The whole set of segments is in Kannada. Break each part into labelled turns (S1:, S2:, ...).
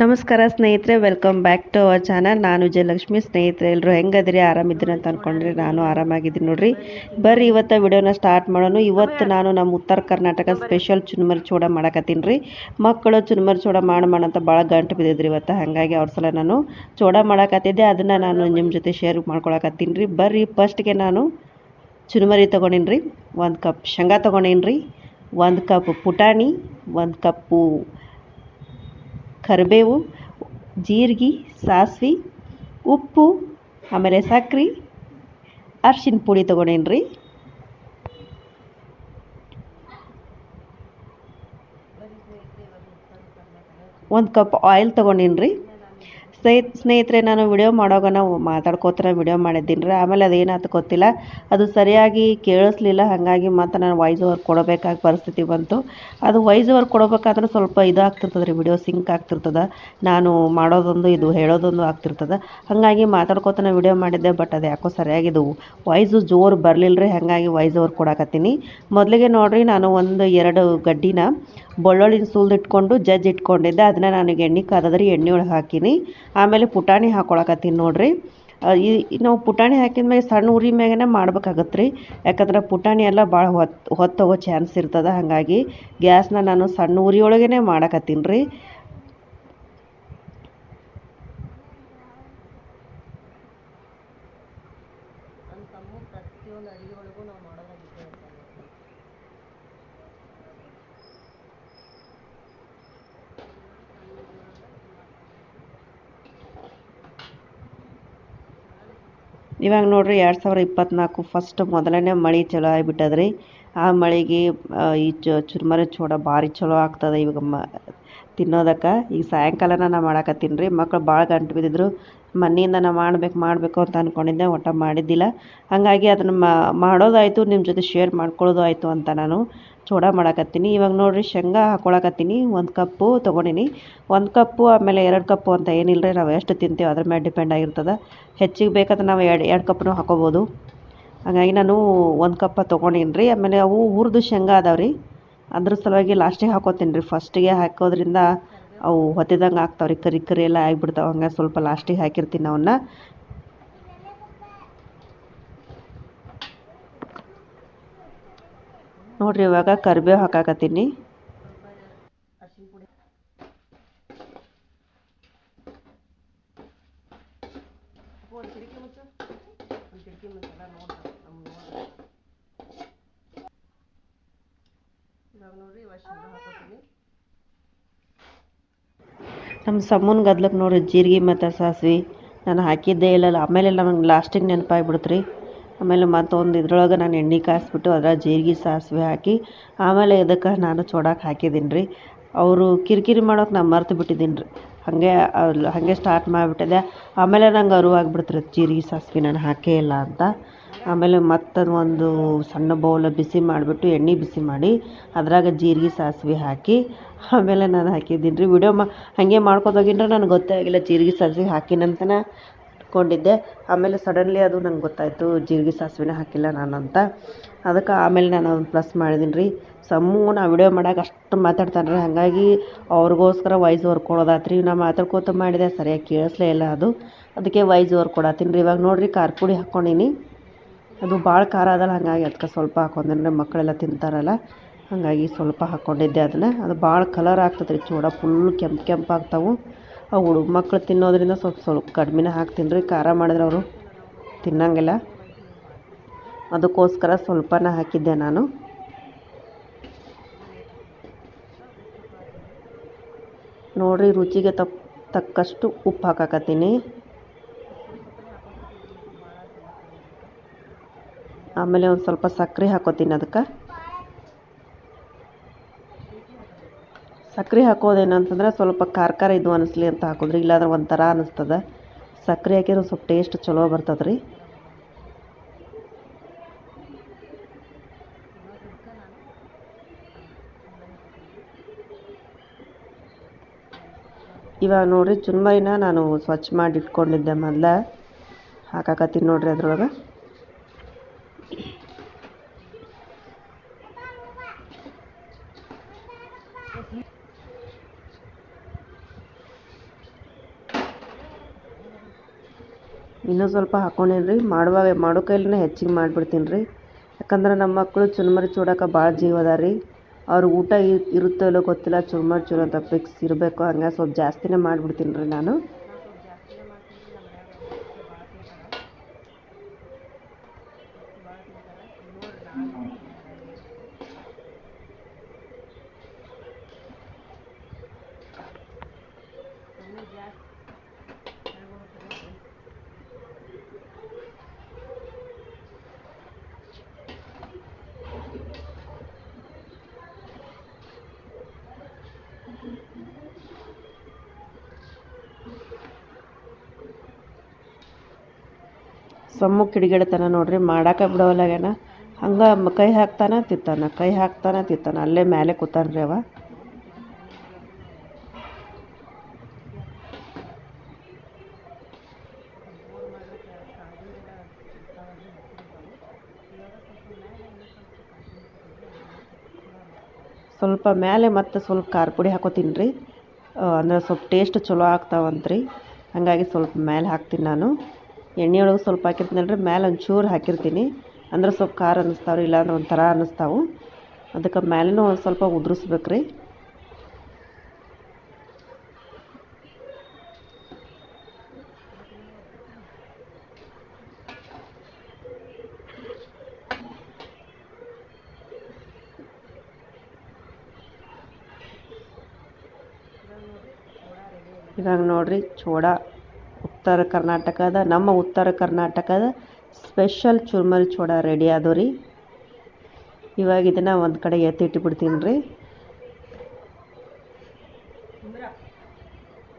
S1: ನಮಸ್ಕಾರ ಸ್ನೇಹಿತರೆ, welcome back to our channel. ನಾನು ವಿಜಯಲಕ್ಷ್ಮಿ. ಸ್ನೇಹಿತರೆ ಎಲ್ಲರೂ ಹೆಂಗದಿರಿ, ಆರಾಮಿದ್ದೀರಿ ಅಂತ ಅಂದ್ಕೊಂಡ್ರಿ. ನಾನು ಆರಾಮಾಗಿದ್ದೀನಿ ನೋಡ್ರಿ. ಬರ್ರಿ ಇವತ್ತು ವಿಡಿಯೋನ ಸ್ಟಾರ್ಟ್ ಮಾಡೋಣ. ಇವತ್ತು ನಾನು ನಮ್ಮ ಉತ್ತರ ಕರ್ನಾಟಕ ಸ್ಪೆಷಲ್ ಚುರುಮುರಿ ಚೂಡ ಮಾಡಕತ್ತೀನಿ ರೀ. ಮಕ್ಕಳು ಚುರುಮುರಿ ಚೂಡ ಅಂತ ಭಾಳ ಗಂಟು ಬಿದ್ದಿದ್ರಿ ಇವತ್ತು. ಹಾಗಾಗಿ ಅವ್ರ ಸಲ ನಾನು ಚೂಡ ಮಾಡಕತ್ತಿದ್ದೆ, ಅದನ್ನು ನಾನು ನಿಮ್ಮ ಜೊತೆ ಶೇರ್ ಮಾಡ್ಕೊಳಕತ್ತೀನಿ ರೀ. ಬರ್ರಿ ಫಸ್ಟ್ಗೆ ನಾನು ಚುರುಮುರಿ ತೊಗೊಂಡಿನಿ ರೀ. 1 ಕಪ್ ಶೇಂಗಾ ತೊಗೊಂಡಿನಿ ರೀ, 1 ಕಪ್ ಪುಟಾಣಿ, 1 ಕಪ್ಪು ಕರಿಬೇವು, ಜೀರಿಗೆ, ಸಾಸಿವೆ, ಉಪ್ಪು, ಆಮೇಲೆ ಸಕ್ರೆ, ಅರ್ಶಿನ ಪುಡಿ ತೊಗೊಂಡೇನಿ ರೀ. ಒಂದು ಕಪ್ ಆಯಿಲ್ ತೊಗೊಂಡೀನಿ ರೀ. ಸ್ನೇಹಿತರೆ, ನಾನು ವಿಡಿಯೋ ಮಾಡೋವಾಗ ನಾವು ಮಾತಾಡ್ಕೋತಾರೆ ವಿಡಿಯೋ ಮಾಡಿದ್ದೀನಿ ರೀ. ಆಮೇಲೆ ಅದೇನಾಯ್ತು ಗೊತ್ತಿಲ್ಲ, ಅದು ಸರಿಯಾಗಿ ಕೇಳಿಸ್ಲಿಲ್ಲ. ಹಾಗಾಗಿ ಮತ್ತು ನಾನು ವಾಯ್ಸ್ ಓವರ್ ಕೊಡಬೇಕಾದ ಪರಿಸ್ಥಿತಿ ಬಂತು. ಅದು ವಾಯ್ಸ್ ಓವರ್ ಕೊಡಬೇಕಾದ್ರೆ ಸ್ವಲ್ಪ ಇದಾಗ್ತಿರ್ತದೆ ರೀ, ವಿಡಿಯೋ ಸಿಂಕ್ ಆಗ್ತಿರ್ತದೆ. ನಾನು ಮಾಡೋದೊಂದು ಇದು ಹೇಳೋದೊಂದು ಆಗ್ತಿರ್ತದೆ. ಹಾಗಾಗಿ ಮಾತಾಡ್ಕೋತಾನೆ ವಿಡಿಯೋ ಮಾಡಿದ್ದೆ. ಬಟ್ ಅದು ಯಾಕೋ ಸರಿಯಾಗಿದ್ದು ವಾಯ್ಸು ಜೋರು ಬರಲಿಲ್ಲ ರೀ. ಹಾಗಾಗಿ ವಾಯ್ಸ್ ಓವರ್ ಕೊಡಕತ್ತೀನಿ. ಮೊದಲಿಗೆ ನೋಡಿರಿ, ನಾನು 1-2 ಗಡ್ಡಿನ ಬೆಳ್ಳುಳ್ಳಿನ ಸುಲಿದಿಟ್ಕೊಂಡು ಜಜ್ಜಿ ಇಟ್ಕೊಂಡಿದ್ದೆ. ಅದನ್ನ ನನಗೆ ಎಣ್ಣೆ ಕಾದದ್ರಿ, ಎಣ್ಣೆ ಒಳಗೆ ಹಾಕಿನಿ. ಆಮೇಲೆ ಪುಟಾಣಿ ಹಾಕ್ಕೊಳಕತ್ತೀನಿ ನೋಡಿರಿ. ನಾವು ಪುಟಾಣಿ ಹಾಕಿದ್ಮೇಲೆ ಸಣ್ಣ ಉರಿ ಮ್ಯಾಗನೇ ಮಾಡ್ಬೇಕಾಗತ್ತೆ ರೀ. ಯಾಕಂದ್ರೆ ಪುಟಾಣಿ ಎಲ್ಲ ಭಾಳ ಹೊತ್ತೋಗೋ ಚಾನ್ಸ್ ಇರ್ತದೆ. ಹಾಗಾಗಿ ಗ್ಯಾಸ್ನ ನಾನು ಸಣ್ಣ ಉರಿ ಒಳಗೇ ಮಾಡಕತ್ತೀನಿ ರೀ. ಇವಾಗ ನೋಡಿರಿ, 2024 ಫಸ್ಟ್ ಮೊದಲನೇ ಮಳೆ ಚಲೋ ಆಗಿಬಿಟ್ಟದ್ರಿ. ಆ ಮಳೆಗೆ ಈ ಚುರುಮುರಿ ಚೂಡ ಭಾರಿ ಚಲೋ ಆಗ್ತದೆ ಇವಾಗ ತಿನ್ನೋದಕ್ಕೆ. ಈಗ ಸಾಯಂಕಾಲನ ನಾನು ಮಾಡಕತ್ತೀನಿ ರೀ. ಮಕ್ಕಳು ಭಾಳ ಗಂಟು ಬಿದ್ದಿದ್ರು. ಮನೆಯಿಂದ ನಾನು ಮಾಡಬೇಕು ಅಂತ ಅಂದ್ಕೊಂಡಿದ್ದೆ, ಒಟ್ಟು ಮಾಡಿದ್ದಿಲ್ಲ. ಹಾಗಾಗಿ ಅದನ್ನು ಮಾಡೋದಾಯಿತು, ನಿಮ್ಮ ಜೊತೆ ಶೇರ್ ಮಾಡ್ಕೊಳ್ಳೋದು ಆಯಿತು ಅಂತ ನಾನು ಚೂಡ ಮಾಡಕತ್ತೀನಿ. ಇವಾಗ ನೋಡಿರಿ, ಶೇಂಗಾ ಹಾಕ್ಕೊಳಕತ್ತೀನಿ. 1 ಕಪ್ಪು ತೊಗೊಂಡಿನಿ. 1 ಕಪ್ಪು ಆಮೇಲೆ 2 ಕಪ್ಪು ಅಂತ ಏನಿಲ್ಲ ರೀ. ನಾವು ಎಷ್ಟು ತಿಂತೀವಿ ಅದ್ರ ಮೇಲೆ ಡಿಪೆಂಡ್ ಆಗಿರ್ತದೆ. ಹೆಚ್ಚಿಗೆ ಬೇಕಾದ್ರೆ ನಾವು 2 ಕಪ್ನೂ ಹಾಕೋಬೋದು. ಹಾಗಾಗಿ ನಾನು 1 ಕಪ್ಪ ತೊಗೊಂಡೀನಿ ರೀ. ಆಮೇಲೆ ಅವು ಹುರಿದು ಶೇಂಗಾ ಅದಾವೆ ರೀ, ಅದ್ರ ಸಲುವಾಗಿ ಲಾಸ್ಟಿಗೆ ಹಾಕೋತೀನಿ ರೀ. ಫಸ್ಟಿಗೆ ಹಾಕೋದ್ರಿಂದ ಅವು ಹೊತ್ತಿದಂಗೆ ಆಗ್ತಾವೆ ರೀ, ಕರಿ ಎಲ್ಲ ಆಗಿಬಿಡ್ತಾವೆ. ಹಂಗೆ ಸ್ವಲ್ಪ ಲಾಸ್ಟಿಗೆ ಹಾಕಿರ್ತೀನಿ ಅವನ್ನ. ನೋಡಿರಿ, ಇವಾಗ ಕರಿಬೇವು ಹಾಕಾಕತ್ತೀನಿ. ನಮ್ಮ ಸಮ್ಮನ ಗದ್ಲಕ್ಕೆ ನೋಡಿರಿ, ಜೀರಿಗೆ ಮತ್ತು ಸಾಸಿವೆ ನಾನು ಹಾಕಿದ್ದೇ ಇಲ್ಲ. ಆಮೇಲೆ ನಮಗೆ ಲಾಸ್ಟಿಗೆ ನೆನಪಾಗ್ಬಿಡ್ತು ರೀ. ಆಮೇಲೆ ಮತ್ತೊಂದು ಇದ್ರೊಳಗೆ ನಾನು ಎಣ್ಣೆ ಕಾಯಿಸ್ಬಿಟ್ಟು ಅದರ ಜೀರಿಗೆ ಸಾಸಿವೆ ಹಾಕಿ ಆಮೇಲೆ ಇದಕ್ಕೆ ನಾನು ಚೂಡಾಕ್ಕೆ ಹಾಕಿದ್ದೀನಿ ರೀ. ಅವರು ಕಿರಿಕಿರಿ ಮಾಡೋಕೆ ನಾನು ಮರ್ತು ಬಿಟ್ಟಿದ್ದೀನಿ ರೀ. ಹಾಗೆ ಸ್ಟಾರ್ಟ್ ಮಾಡಿಬಿಟ್ಟಿದ್ದೆ. ಆಮೇಲೆ ನಂಗೆ ಅರಿವಾಗಿಬಿಡ್ತು ರೀ, ಜೀರಿಗೆ ಸಾಸಿವೆ ನಾನು ಹಾಕೇ ಇಲ್ಲ ಅಂತ. ಆಮೇಲೆ ಮತ್ತದು ಒಂದು ಸಣ್ಣ ಬೌಲ ಬಿಸಿ ಮಾಡಿಬಿಟ್ಟು ಎಣ್ಣೆ ಬಿಸಿ ಮಾಡಿ ಅದ್ರಾಗ ಜೀರಿಗೆ ಸಾಸಿವೆ ಹಾಕಿ ಆಮೇಲೆ ನಾನು ಹಾಕಿದ್ದೀನಿ ರೀ. ವಿಡಿಯೋ ಹಾಗೆ ಮಾಡ್ಕೊತೋಗಿದ್ರೆ ನನಗೆ ಗೊತ್ತೇ ಆಗಿಲ್ಲ ಜೀರಿಗೆ ಸಾಸಿವೆ ಹಾಕಿನಂತನೇ ಇಟ್ಕೊಂಡಿದ್ದೆ. ಆಮೇಲೆ ಸಡನ್ಲಿ ಅದು ನಂಗೆ ಗೊತ್ತಾಯಿತು ಜೀರಿಗೆ ಸಾಸಿವೆನ ಹಾಕಿಲ್ಲ ನಾನು ಅಂತ. ಅದಕ್ಕೆ ಆಮೇಲೆ ನಾನು ಅದನ್ನು ಪ್ಲಸ್ ಮಾಡಿದ್ದೀನಿ ರೀ. ನಾ ವಿಡಿಯೋ ಮಾಡೋಕೆ ಅಷ್ಟು ಮಾತಾಡ್ತಾನೆ ರೀ. ಹಾಗಾಗಿ ಅವ್ರಿಗೋಸ್ಕರ ವಾಯ್ಸ್ ಓವರ್ ಕೊಡೋದಾತ್ರಿ. ನಾನು ಮಾತಾಡ್ಕೋತ ಮಾಡಿದೆ, ಸರಿಯಾಗಿ ಕೇಳಿಸ್ಲೇ ಇಲ್ಲ ಅದು. ಅದಕ್ಕೆ ವಾಯ್ಸ್ ಓವರ್ ಕೊಡತ್ತೀನಿ ರೀ. ಇವಾಗ ನೋಡಿರಿ, ಖಾರ ಪುಡಿ ಹಾಕ್ಕೊಂಡೀನಿ. ಅದು ಭಾಳ ಖಾರ ಅದಲ್ಲ, ಹಾಗಾಗಿ ಅದಕ್ಕೆ ಸ್ವಲ್ಪ ಹಾಕ್ಕೊಂಡ್ರೆ ಮಕ್ಕಳೆಲ್ಲ ತಿಂತಾರಲ್ಲ, ಹಾಗಾಗಿ ಸ್ವಲ್ಪ ಹಾಕ್ಕೊಂಡಿದ್ದೆ ಅದನ್ನು. ಅದು ಭಾಳ ಕಲರ್ ಆಗ್ತದೆ ರೀ ಚೂಡ, ಫುಲ್ಲು ಕೆಂಪು ಆಗ್ತಾವೆ. ಅವು ಮಕ್ಕಳು ತಿನ್ನೋದ್ರಿಂದ ಸ್ವಲ್ಪ ಕಡಿಮೆನೇ ಹಾಕ್ತೀನಿ ರೀ. ಖಾರ ಮಾಡಿದ್ರೆ ಅವರು ತಿನ್ನಂಗಿಲ್ಲ, ಅದಕ್ಕೋಸ್ಕರ ಸ್ವಲ್ಪನೇ ಹಾಕಿದ್ದೆ ನಾನು. ನೋಡಿರಿ, ರುಚಿಗೆ ತಕ್ಕಷ್ಟು ಉಪ್ಪು ಹಾಕಾಕತ್ತೀನಿ. ಆಮೇಲೆ ಒಂದು ಸ್ವಲ್ಪ ಸಕ್ಕರೆ ಹಾಕೋತೀನಿ. ಅದಕ್ಕೆ ಸಕ್ಕರೆ ಹಾಕೋದೇನಂತಂದ್ರೆ ಸ್ವಲ್ಪ ಖಾರ ಇದು ಅನಿಸ್ಲಿ ಅಂತ ಹಾಕಿದ್ರಿ, ಇಲ್ಲಾಂದ್ರೆ ಒಂಥರ ಅನ್ನಿಸ್ತದೆ. ಸಕ್ಕರೆ ಹಾಕಿದ್ರೆ ಸ್ವಲ್ಪ ಟೇಸ್ಟ್ ಚಲೋ ಬರ್ತದೆ ರೀ. ಇವಾಗ ನೋಡಿರಿ, ಚುರುಮುರಿನ ನಾನು ಸ್ವಚ್ಛ ಮಾಡಿ ಇಟ್ಕೊಂಡಿದ್ದೆ ಮೊದಲ. ಹಾಕಾಕತ್ತೀನಿ ನೋಡಿರಿ ಅದ್ರೊಳಗೆ. ಇನ್ನೂ ಸ್ವಲ್ಪ ಹಾಕ್ಕೊಂಡೇನಿ ರೀ. ಮಾಡೋ ಕೈಲೇ ಹೆಚ್ಚಿಗೆ ಮಾಡಿಬಿಡ್ತೀನಿ ರೀ. ಯಾಕಂದ್ರೆ ನಮ್ಮ ಮಕ್ಕಳು ಚುರುಮುರಿ ಚೂಡಕ್ಕೆ ಭಾಳ ಜೀವ ಅದ ರೀ. ಅವ್ರಿಗೆ ಊಟ ಇರುತ್ತೋ ಇಲ್ಲೋ ಗೊತ್ತಿಲ್ಲ, ಚುರುಮುರಿ ಚೂರು ಅಂತ ಫಿಕ್ಸ್ ಇರಬೇಕು. ಹಂಗೆ ಸ್ವಲ್ಪ ಜಾಸ್ತಿನೇ ಮಾಡಿಬಿಡ್ತೀನಿ ರೀ ನಾನು. ಸಮ್ಮು ಕಿಡಿಗೇಡ್ತಾನ ನೋಡ್ರಿ, ಮಾಡಾಕ ಬಿಡವಲ್ಲಾಗ್ಯಾನ. ಹಂಗೆ ಕೈ ಹಾಕ್ತಾನ ತಿತ್ತಾನ, ಅಲ್ಲೇ ಮೇಲೆ ಕೂತಾನ್ರಿ ಅವ. ಸ್ವಲ್ಪ ಮೇಲೆ ಮತ್ತೆ ಸ್ವಲ್ಪ ಖಾರ ಪುಡಿ ಹಾಕೋತೀನಿ ರೀ. ಅಂದ್ರೆ ಸ್ವಲ್ಪ ಟೇಸ್ಟ್ ಚಲೋ ಆಗ್ತಾವಂತ್ರಿ. ಹಾಗಾಗಿ ಸ್ವಲ್ಪ ಮೇಲೆ ಹಾಕ್ತೀನಿ ನಾನು. ಎಣ್ಣೆ ಒಳಗೆ ಸ್ವಲ್ಪ ಹಾಕಿರ್ತೀನಲ್ಲ ರೀ, ಮೇಲೆ ಒಂಚೂರು ಹಾಕಿರ್ತೀನಿ. ಅಂದ್ರೆ ಸ್ವಲ್ಪ ಖಾರ ಅನ್ನಿಸ್ತಾವ್ರಿ, ಇಲ್ಲಾಂದ್ರೆ ಒಂಥರ ಅನ್ನಿಸ್ತಾವೆ. ಅದಕ್ಕೆ ಮೇಲೂ ಒಂದು ಸ್ವಲ್ಪ ಉದುರಿಸ್ಬೇಕು ರೀ. ಇವಾಗ ನೋಡ್ರಿ, ಚೂಡ ನಮ್ಮ ಉತ್ತರ ಕರ್ನಾಟಕದ ಸ್ಪೆಷಲ್ ಚುರುಮುರಿ ಚೂಡ ರೆಡಿ ಆದವು ರೀ. ಇವಾಗ ಇದನ್ನು ಒಂದು ಕಡೆ ಎತ್ತಿಟ್ಬಿಡ್ತೀನಿ ರೀ.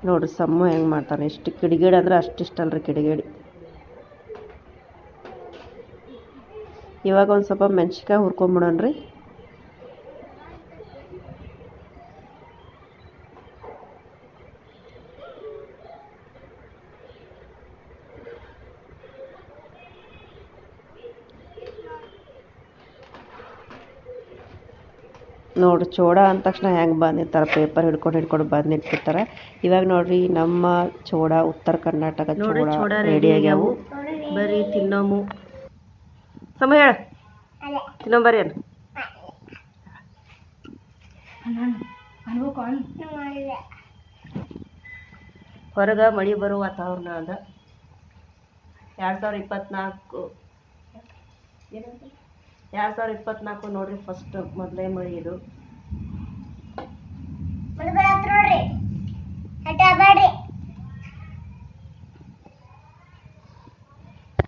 S1: ನೋಡ್ರಿ ಸಮ್ಮು ಹೆಂಗೆ ಮಾಡ್ತಾನೆ. ಇಷ್ಟು ಕಿಡಿಗೇಡಿ ಅಂದ್ರೆ ಅಷ್ಟಿಷ್ಟಲ್ರಿ ಕಿಡಿಗೇಡಿ. ಇವಾಗ ಒಂದು ಸ್ವಲ್ಪ ಮೆಣ್ಸಿನ್ಕಾಯಿ ಹುರ್ಕೊಂಬಿಡೋಣ ರೀ. ನೋಡ್ರಿ ಚೂಡ ಅಂದ ತಕ್ಷಣ ಹೆಂಗೆ ಬಂದಿರ್ತಾರೆ, ಪೇಪರ್ ಹಿಡ್ಕೊಂಡು ಬಂದಿಟ್ಟಿರ್ತಾರೆ. ಇವಾಗ ನೋಡ್ರಿ ನಮ್ಮ ಚೂಡ ಉತ್ತರ ಕರ್ನಾಟಕ ಚೂಡ ರೆಡಿ ಆಗ್ಯಾವು. ಬರ್ರಿ ತಿನ್ನೋಮು. ಸಮ ಹೇಳ ತಿನ್ನೋಂಬರ್ರಿ ಅನ್ನ. ಹೊರಗೆ ಮಳೆ ಬರೋ ವಾತಾವರಣ ಅದ. 2024 ನೋಡ್ರಿ ಫಸ್ಟ್ ಮೊದಲೇ ಮಳೆ ಇದು.